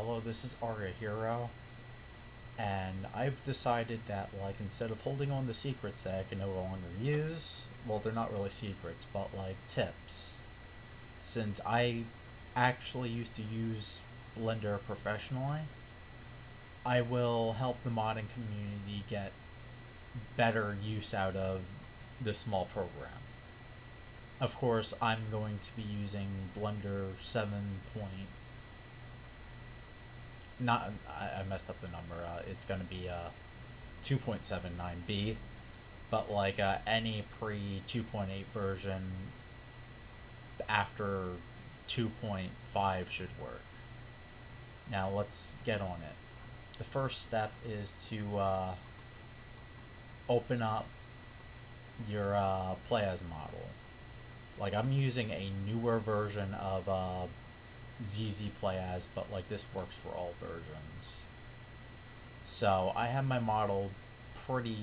hello, this is Aria Hero, and I've decided that, like, instead of holding on to secrets that I can no longer use, well, they're not really secrets, but, like, tips. Since I actually used to use Blender professionally, I will help the modding community get better use out of this small program. Of course, I'm going to be using Blender 7. Not I messed up the number. It's gonna be 2.79b, but like any pre 2.8 version after 2.5 should work. Now let's get on it. The first step is to open up your play as model. Like, I'm using a newer version of ZZ Play As, but like this works for all versions. So I have my model pretty.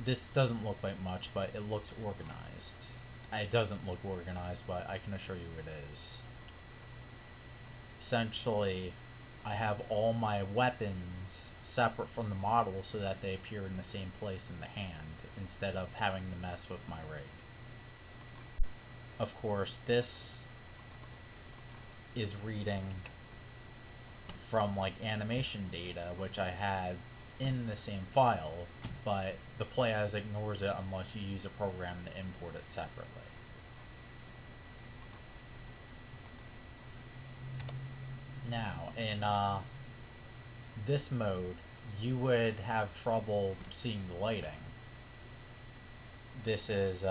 This doesn't look like much, but it looks organized. It doesn't look organized, but I can assure you it is. Essentially, I have all my weapons separate from the model so that they appear in the same place in the hand, instead of having to mess with my rig. Of course, this is reading from like animation data, which I had in the same file, but the play as ignores it unless you use a program to import it separately. Now, in this mode, you would have trouble seeing the lighting. This is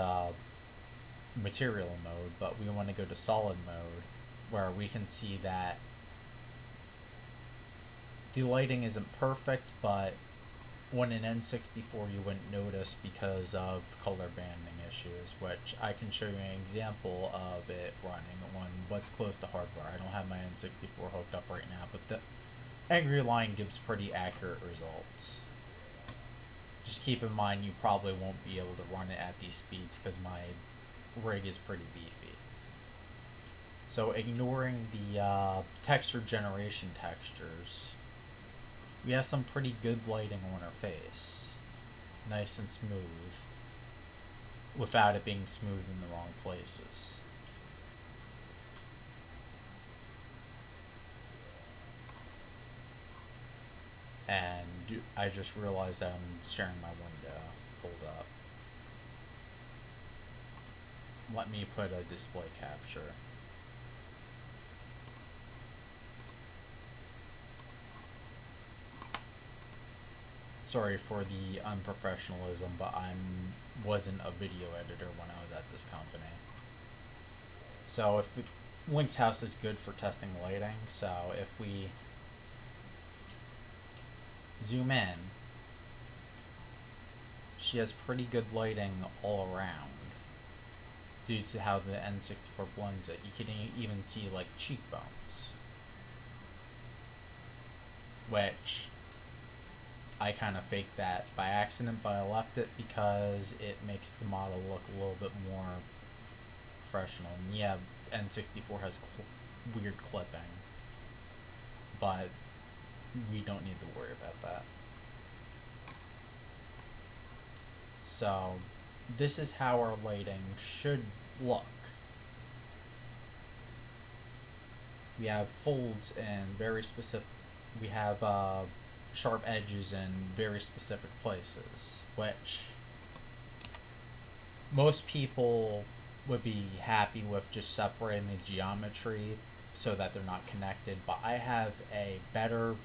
material mode, but we want to go to solid mode, where we can see that the lighting isn't perfect, but on an N64 you wouldn't notice because of color banding issues, which I can show you an example of it running on what's close to hardware. I don't have my N64 hooked up right now, but the Angry Lion gives pretty accurate results. Just keep in mind you probably won't be able to run it at these speeds because my rig is pretty beefy. So ignoring the texture generation textures, we have some pretty good lighting on her face. Nice and smooth, without it being smooth in the wrong places. And I just realized that I'm sharing my window. Hold up. Let me put a display capture. Sorry for the unprofessionalism, but I wasn't a video editor when I was at this company. So if Link's house is good for testing lighting, so if we zoom in, she has pretty good lighting all around due to how the N64 blends it. You can even see like cheekbones, which I kind of faked that by accident, but I left it because it makes the model look a little bit more professional. And yeah, N64 has weird clipping, but we don't need to worry about that. So this is how our lighting should look. We have folds and very specific. We have sharp edges in very specific places, which most people would be happy with just separating the geometry so that they're not connected, but I have a better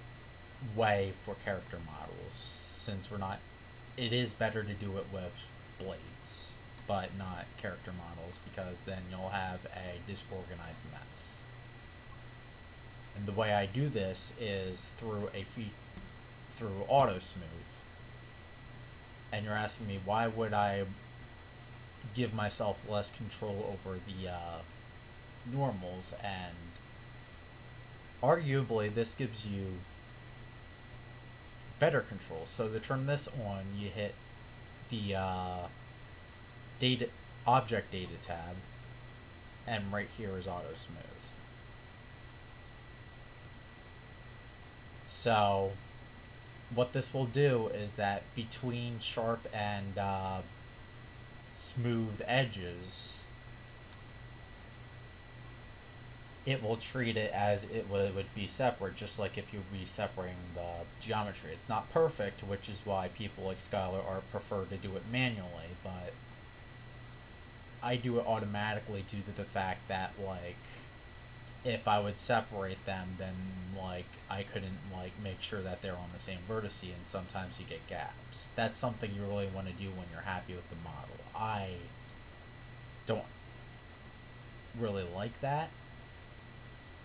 way for character models, since it is better to do it with blades but not character models, because then you'll have a disorganized mess. And the way I do this is through auto smooth. And you're asking me, why would I give myself less control over the normals? And arguably this gives you better control. So to turn this on, you hit the object data tab, and right here is auto smooth. So what this will do is that between sharp and smooth edges, it will treat it as it would be separate, just like if you would be separating the geometry. It's not perfect, which is why people like Skylar Art prefer to do it manually, but I do it automatically due to the fact that, like, if I would separate them, then, like, I couldn't, like, make sure that they're on the same vertex, and sometimes you get gaps. That's something you really want to do when you're happy with the model. I don't really like that,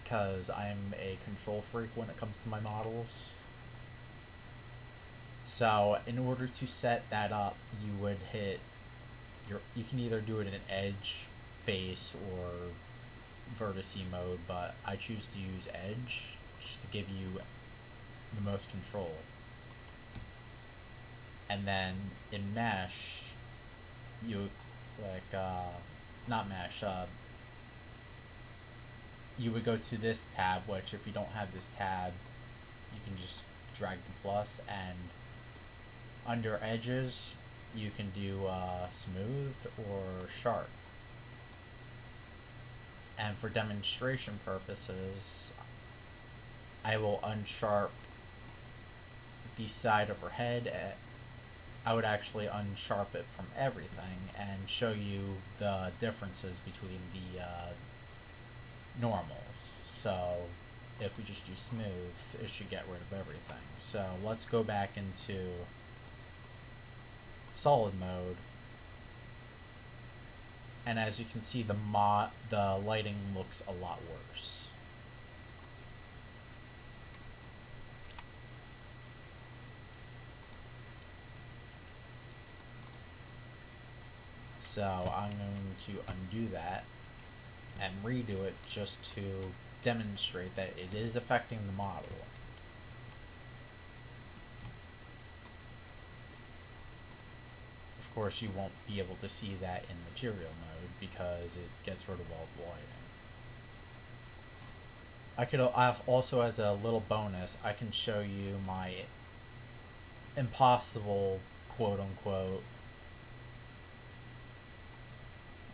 because I'm a control freak when it comes to my models. So in order to set that up, you would hit you can either do it in edge, face, or vertex mode, but I choose to use edge just to give you the most control. And then in mesh, you would click not mesh, you would go to this tab, which if you don't have this tab, you can just drag the plus, and under edges, you can do smooth or sharp. And for demonstration purposes, I will unsharp the side of her head. I would actually unsharp it from everything and show you the differences between the normals. So if we just do smooth, it should get rid of everything. So let's go back into solid mode, and as you can see, the lighting looks a lot worse. So I'm going to undo that and redo it just to demonstrate that it is affecting the model. Of course, you won't be able to see that in material mode because it gets rid of all the lighting. I could also, as a little bonus, I can show you my impossible, quote-unquote,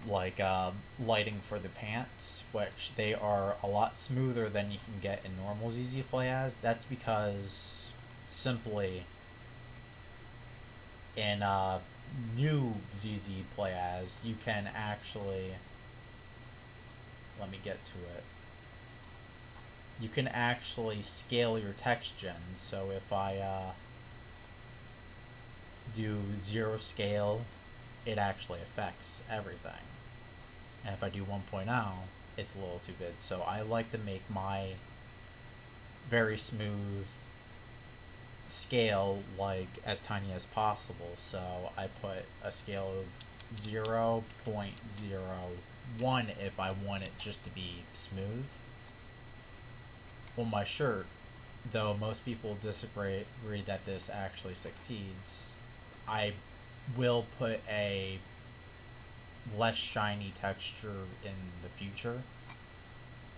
like lighting for the pants, which they are a lot smoother than you can get in normal ZZ Play as. That's because simply in new ZZ Play as, you can actually, let me get to it, you can actually scale your text gens. So if I do 0 scale, it actually affects everything. And if I do 1.0, it's a little too good. So I like to make my very smooth scale like as tiny as possible. So I put a scale of 0.01 if I want it just to be smooth. On my shirt, though most people disagree that this actually succeeds, I will put a less shiny texture in the future,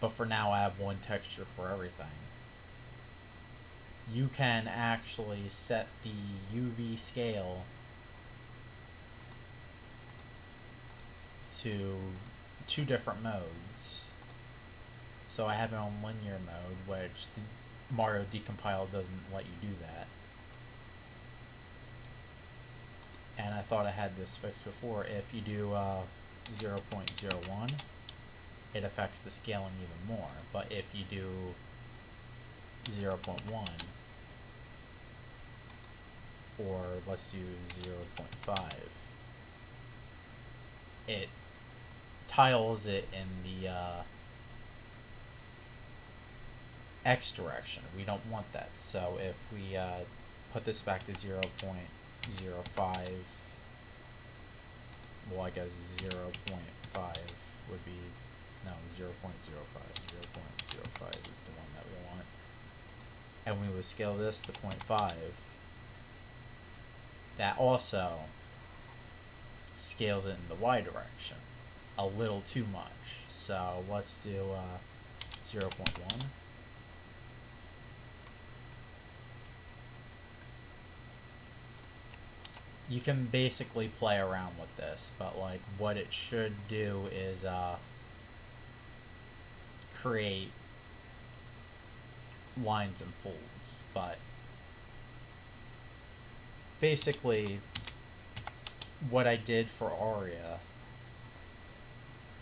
but for now I have one texture for everything. You can actually set the UV scale to 2 different modes. So I have it on linear mode, which the Mario Decompile doesn't let you do that. And I thought I had this fixed before. If you do 0.01, it affects the scaling even more. But if you do 0.1, or let's do 0.5, it tiles it in the X direction. We don't want that. So if we put this back to 0.05, well, I guess 0.5 would be, no, 0.05. 0.05 is the one that we want. And we would scale this to 0.5. That also scales it in the Y direction a little too much. So let's do 0.1. you can basically play around with this, but like what it should do is create lines and folds. But basically, what I did for Aria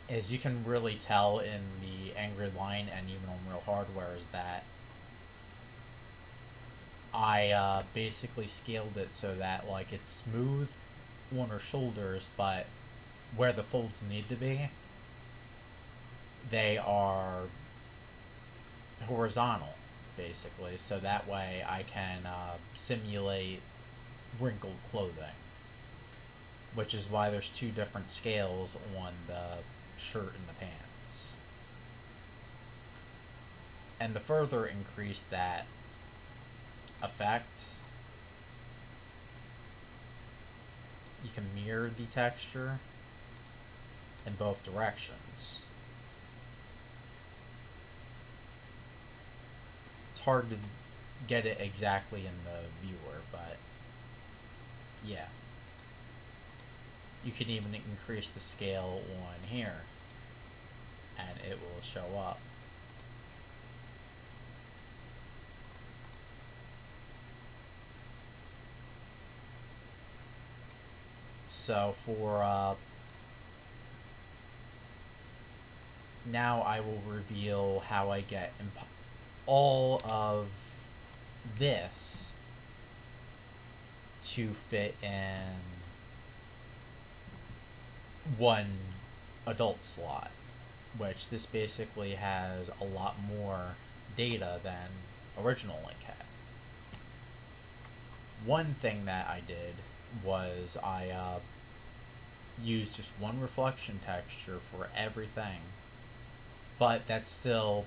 is you can really tell in the Angry Line and even on real hardware is that I basically scaled it so that like it's smooth on her shoulders, but where the folds need to be, they are horizontal, basically. So that way I can simulate wrinkled clothing, which is why there's two different scales on the shirt and the pants. And to further increase that effect, you can mirror the texture in both directions. It's hard to get it exactly in the viewer, but yeah. You can even increase the scale on here, and it will show up. So for now I will reveal how I get all of this to fit in one adult slot, which this basically has a lot more data than original Link had. One thing that I did was I used just one reflection texture for everything, but that still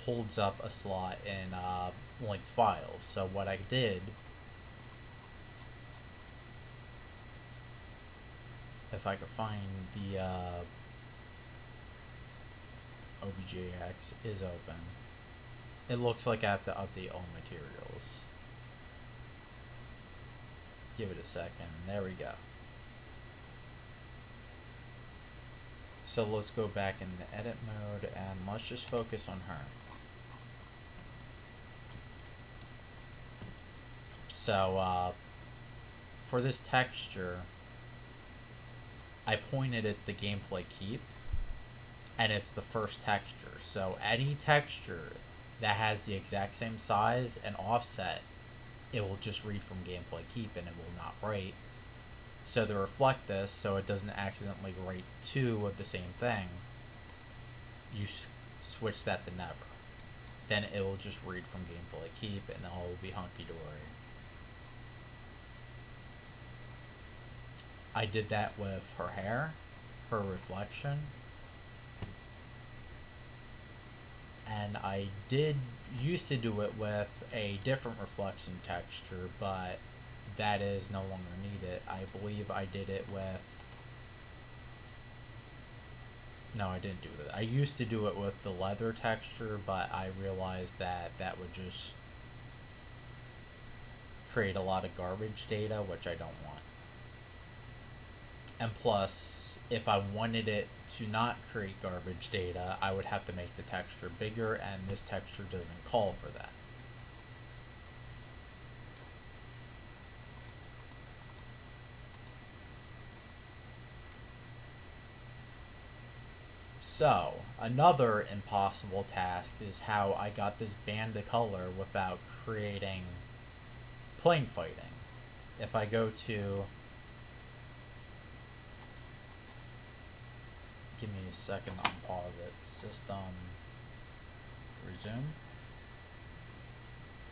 holds up a slot in Link's files. So what I did, if I could find the OBJX is open. It looks like I have to update all materials. Give it a second. There we go. So let's go back in the edit mode and let's just focus on her. So for this texture, I pointed at the gameplay keep, and it's the first texture. So any texture that has the exact same size and offset, it will just read from gameplay keep and it will not write. So to reflect this so it doesn't accidentally write two of the same thing, you switch that to never. Then it will just read from gameplay keep and all will be hunky-dory. I did that with her hair, her reflection, and I used to do it with a different reflection texture, but that is no longer needed. I believe I did it with... No, I didn't do it. I used to do it with the leather texture, but I realized that that would just create a lot of garbage data, which I don't want. And plus, if I wanted it to not create garbage data, I would have to make the texture bigger, and this texture doesn't call for that. So, another impossible task is how I got this band of color without creating plane fighting. If I go to... Give me a second to unpause it. System... Resume.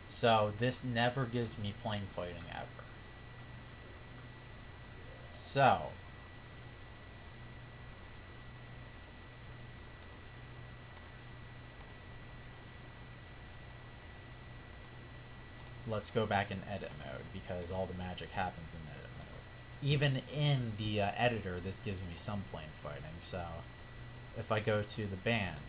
So, this never gives me plane fighting ever. So... let's go back in edit mode, because all the magic happens in edit mode. Even in the editor, this gives me some plane fighting. So if I go to the band,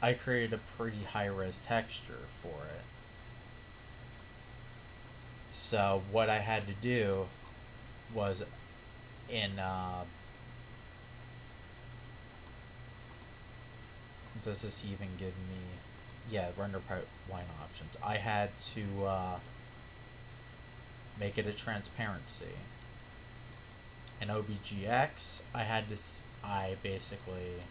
I created a pretty high-res texture for it. So what I had to do was in does this even give me, yeah, render pipeline options. I had to make it a transparency. In OBGX, I basically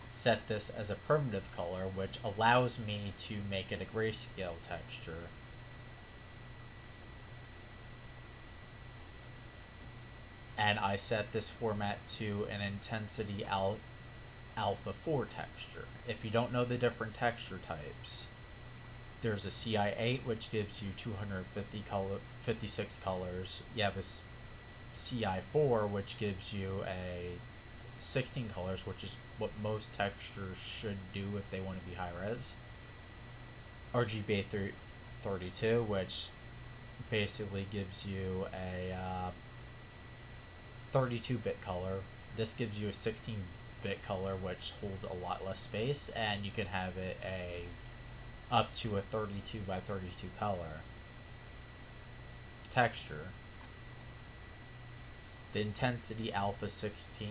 set this as a primitive color, which allows me to make it a grayscale texture. And I set this format to an intensity alpha 4 texture. If you don't know the different texture types, there's a CI8, which gives you 56 colors. You have a CI4, which gives you a 16 colors, which is what most textures should do if they want to be high res. RGB 32, which basically gives you a 32-bit color. This gives you a 16-bit color, which holds a lot less space, and you can have it up to a 32 by 32 color texture. The intensity alpha 16,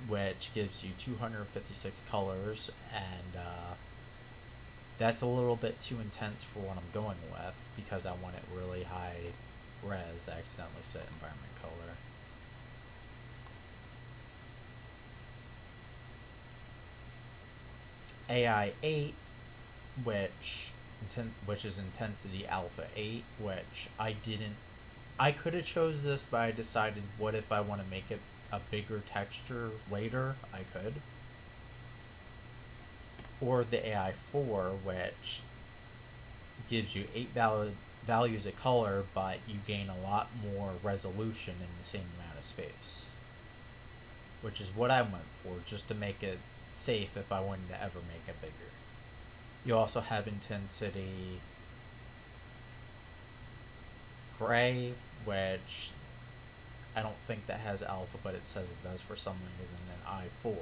which gives you 256 colors, and that's a little bit too intense for what I'm going with because I want it really high res. I accidentally set environment color. AI8, which is intensity alpha 8, which I could have chose this, but I decided, what if I want to make it a bigger texture later? I could. Or the AI4, which gives you 8 values of color, but you gain a lot more resolution in the same amount of space. Which is what I went for, just to make it safe if I wanted to ever make it bigger. You also have intensity gray, which I don't think that has alpha, but it says it does for some reason, and I4.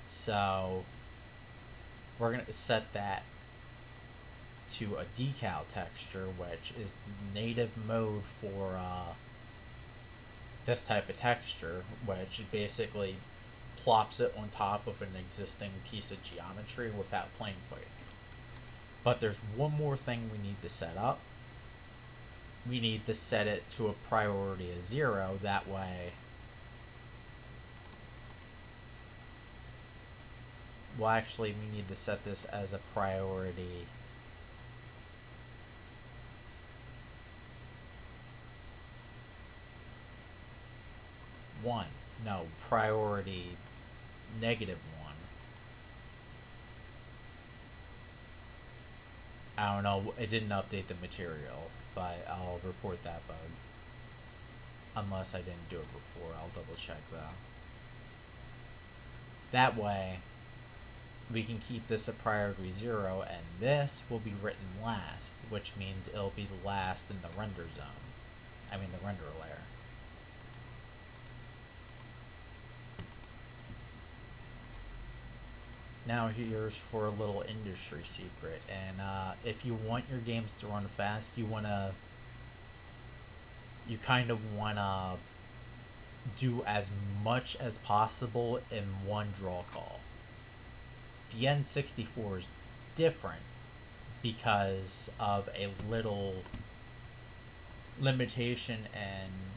So we're going to set that to a decal texture, which is native mode for this type of texture, which basically plops it on top of an existing piece of geometry without plane fighting. But there's one more thing we need to set up. We need to set it to a priority of 0, that way well, actually, we need to set this as a priority 1. No, priority -1. I don't know, it didn't update the material, but I'll report that bug. Unless I didn't do it before, I'll double check though. That way, we can keep this a priority 0, and this will be written last, which means it'll be last in the render zone. I mean the render layer. Now here's for a little industry secret, and if you want your games to run fast, you kind of wanna do as much as possible in one draw call. The N64 is different because of a little limitation in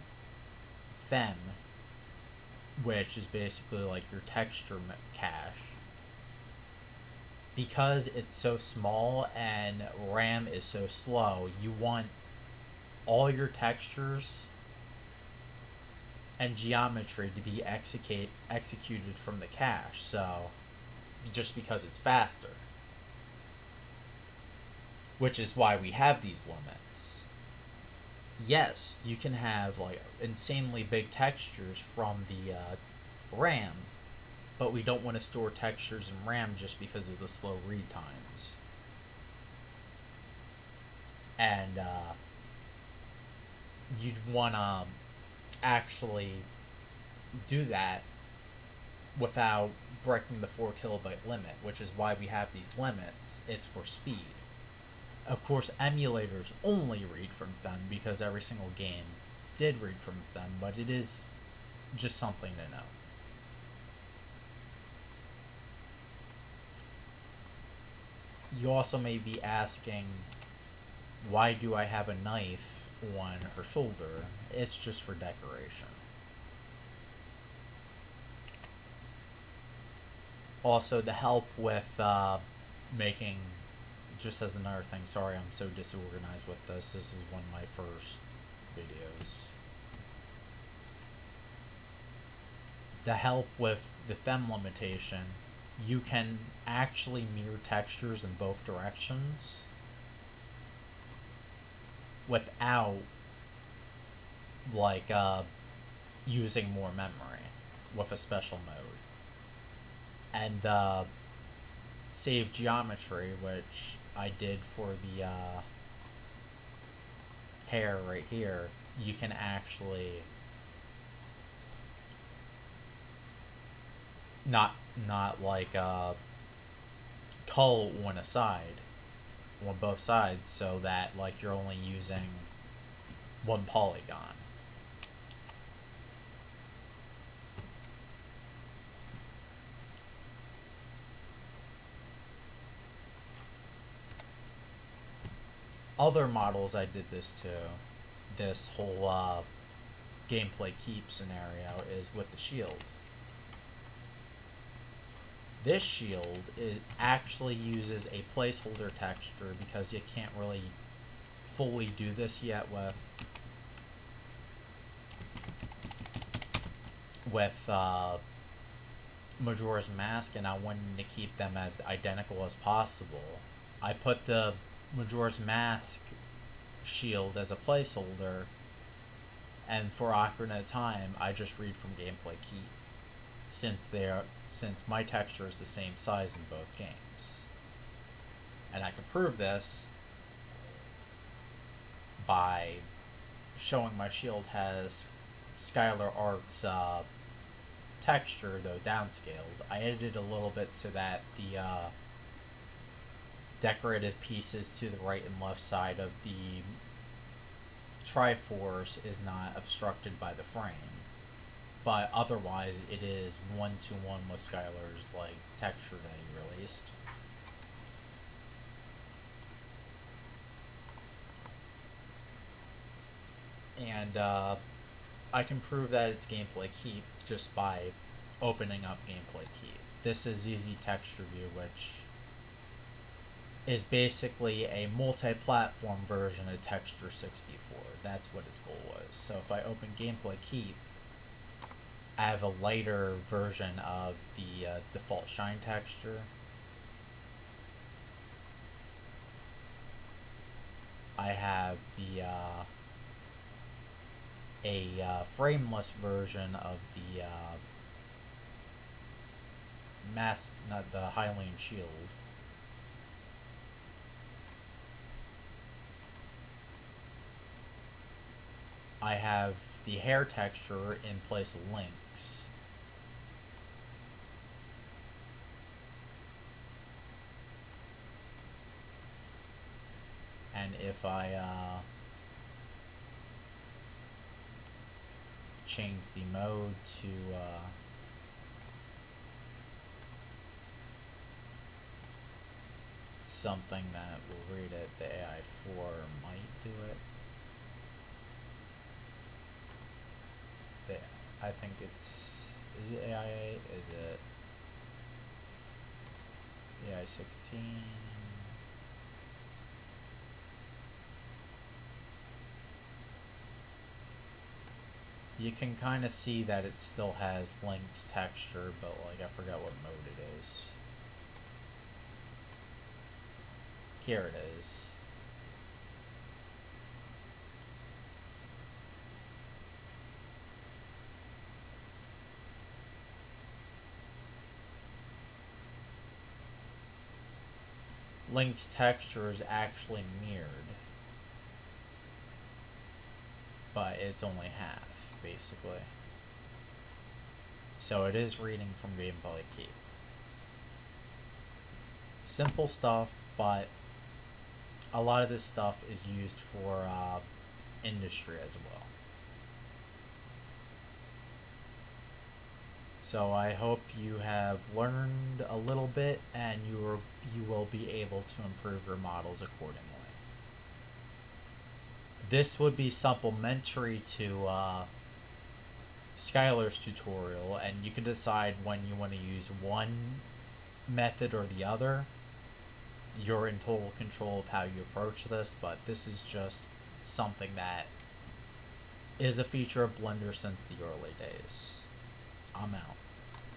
FEM, which is basically like your texture cache. Because it's so small and RAM is so slow, you want all your textures and geometry to be executed from the cache, so just because it's faster. Which is why we have these limits. Yes, you can have like insanely big textures from the RAM, but we don't want to store textures in RAM just because of the slow read times. And you'd want to actually do that without breaking the 4 kilobyte limit, which is why we have these limits. It's for speed. Of course, emulators only read from them because every single game did read from them, but it is just something to know. You also may be asking, why do I have a knife on her shoulder? It's just for decoration. Also, to help with making, just as another thing, sorry I'm so disorganized with this. This is one of my first videos. To help with the fem limitation, you can actually mirror textures in both directions without like using more memory with a special mode. And save geometry, which I did for the hair right here, you can actually not like cull on a side, on both sides, so that like you're only using one polygon. Other models I did this to, this whole gameplay keep scenario, is with the shield. This shield actually uses a placeholder texture because you can't really fully do this yet with Majora's Mask, and I wanted to keep them as identical as possible. I put the Majora's Mask shield as a placeholder, and for Ocarina of Time, I just read from gameplay keep, since my texture is the same size in both games. And I can prove this by showing my shield has Skylar Art's texture, though downscaled. I edited a little bit so that the decorated pieces to the right and left side of the Triforce is not obstructed by the frame, but otherwise it is one-to-one with Skylar's like texture that he released. And I can prove that it's gameplay keep just by opening up gameplay keep. This is ZZ Texture View, which is basically a multi-platform version of Texture 64. That's what its goal was. So if I open gameplay keep, I have a lighter version of the default shine texture. I have the frameless version of the not the Hylian shield. I have the hair texture in place of Link's. And if I change the mode to something that will read it, the AI4 might do it. I think it's, is it AI8? Is it AI16? You can kind of see that it still has Link's texture, but like I forgot what mode it is. Here it is. Link's texture is actually mirrored, but it's only half, basically. So it is reading from gameplay keep. Simple stuff, but a lot of this stuff is used for industry as well. So I hope you have learned a little bit and you will be able to improve your models accordingly. This would be supplementary to Skylar's tutorial, and you can decide when you want to use one method or the other. You're in total control of how you approach this, but this is just something that is a feature of Blender since the early days. I'm out.